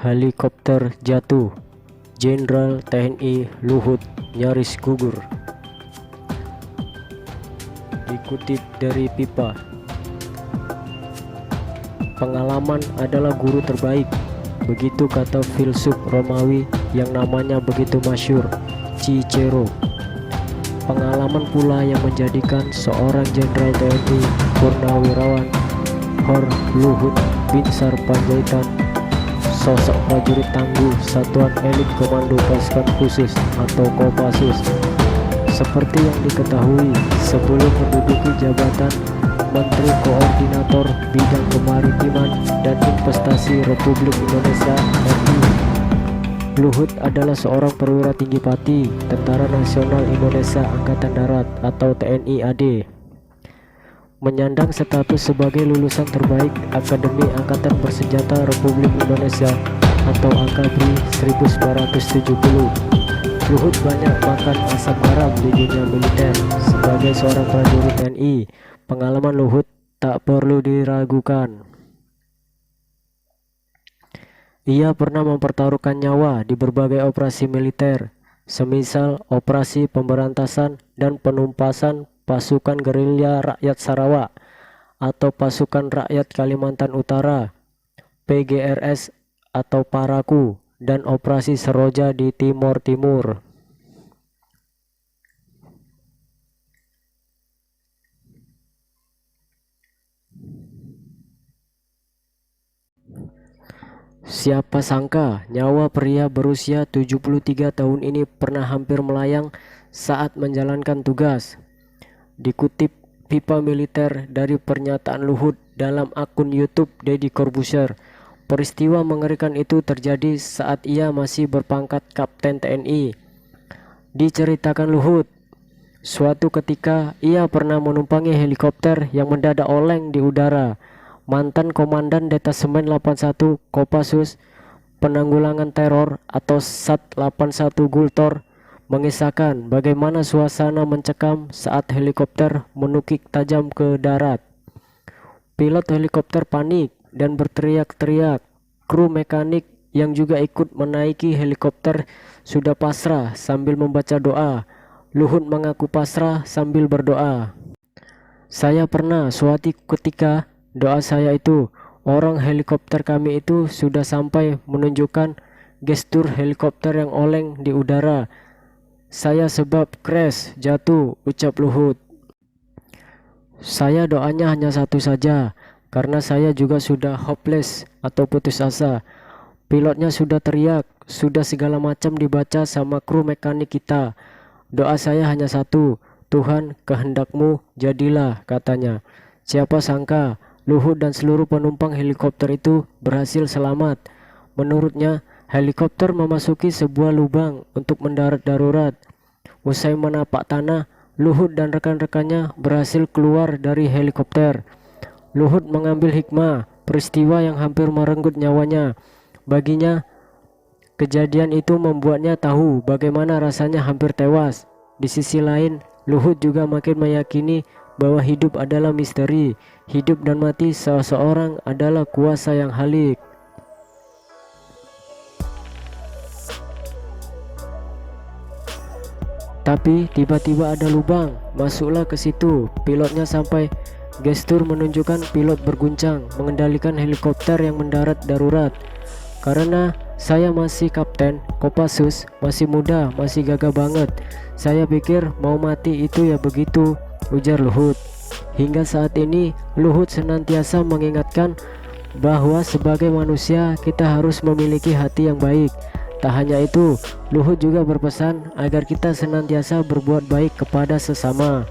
Helikopter jatuh, Jenderal TNI Luhut nyaris gugur. Dikutip dari Pipa, pengalaman adalah guru terbaik, begitu kata filsuf Romawi yang namanya begitu masyhur, Cicero. Pengalaman pula yang menjadikan seorang Jenderal TNI Purnawirawan Hor Luhut Binsar Panjaitan sosok prajurit tangguh Satuan Elit Komando Pasukan Khusus atau Kopassus. Seperti yang diketahui, sebelum menduduki jabatan Menteri Koordinator Bidang Kemaritiman dan Investasi Republik Indonesia (RI), Luhut adalah seorang perwira tinggi Pati Tentara Nasional Indonesia Angkatan Darat atau TNI AD, menyandang status sebagai lulusan terbaik Akademi Angkatan Bersenjata Republik Indonesia atau AKABRI 1970. Luhut banyak makan asam garam di dunia militer. Sebagai seorang prajurit TNI, pengalaman Luhut tak perlu diragukan. Ia pernah mempertaruhkan nyawa di berbagai operasi militer, semisal operasi pemberantasan dan penumpasan pasukan gerilya rakyat Sarawak atau pasukan rakyat Kalimantan Utara PGRS atau Paraku, dan operasi Seroja di Timor Timur. Siapa sangka nyawa pria berusia 73 tahun ini pernah hampir melayang saat menjalankan tugas. Dikutip Pipa Militer dari pernyataan Luhut dalam akun YouTube Deddy Corbuzier, peristiwa mengerikan itu terjadi saat ia masih berpangkat Kapten TNI. Diceritakan Luhut, suatu ketika ia pernah menumpangi helikopter yang mendadak oleng di udara. Mantan Komandan Detasemen 81 Kopassus Penanggulangan Teror atau SAT 81 Gultor mengisahkan bagaimana suasana mencekam saat helikopter menukik tajam ke darat. Pilot helikopter panik dan berteriak-teriak. Kru mekanik yang juga ikut menaiki helikopter sudah pasrah sambil membaca doa. Luhut mengaku pasrah sambil berdoa. Saya pernah suatu ketika doa saya itu, orang helikopter kami itu sudah sampai menunjukkan gestur helikopter yang oleng di udara. Saya sebab crash, jatuh, ucap Luhut. Saya doanya hanya satu saja, karena saya juga sudah hopeless atau putus asa. Pilotnya sudah teriak, sudah segala macam dibaca sama kru mekanik kita. Doa saya hanya satu, Tuhan kehendakmu jadilah, katanya. Siapa sangka Luhut dan seluruh penumpang helikopter itu berhasil selamat. Menurutnya, helikopter memasuki sebuah lubang untuk mendarat darurat. Usai menapak tanah, Luhut dan rekan-rekannya berhasil keluar dari helikopter. Luhut mengambil hikmah peristiwa yang hampir merenggut nyawanya. Baginya, kejadian itu membuatnya tahu bagaimana rasanya hampir tewas. Di sisi lain, Luhut juga makin meyakini bahwa hidup adalah misteri. Hidup dan mati seseorang adalah kuasa yang halik. Tapi tiba-tiba ada lubang, masuklah ke situ. Pilotnya sampai gestur menunjukkan pilot berguncang mengendalikan helikopter yang mendarat darurat. Karena saya masih Kapten Kopassus, masih muda, masih gagah banget. Saya pikir mau mati itu ya begitu, ujar Luhut. Hingga saat ini, Luhut senantiasa mengingatkan bahwa sebagai manusia kita harus memiliki hati yang baik. Tak hanya itu, Luhut juga berpesan agar kita senantiasa berbuat baik kepada sesama.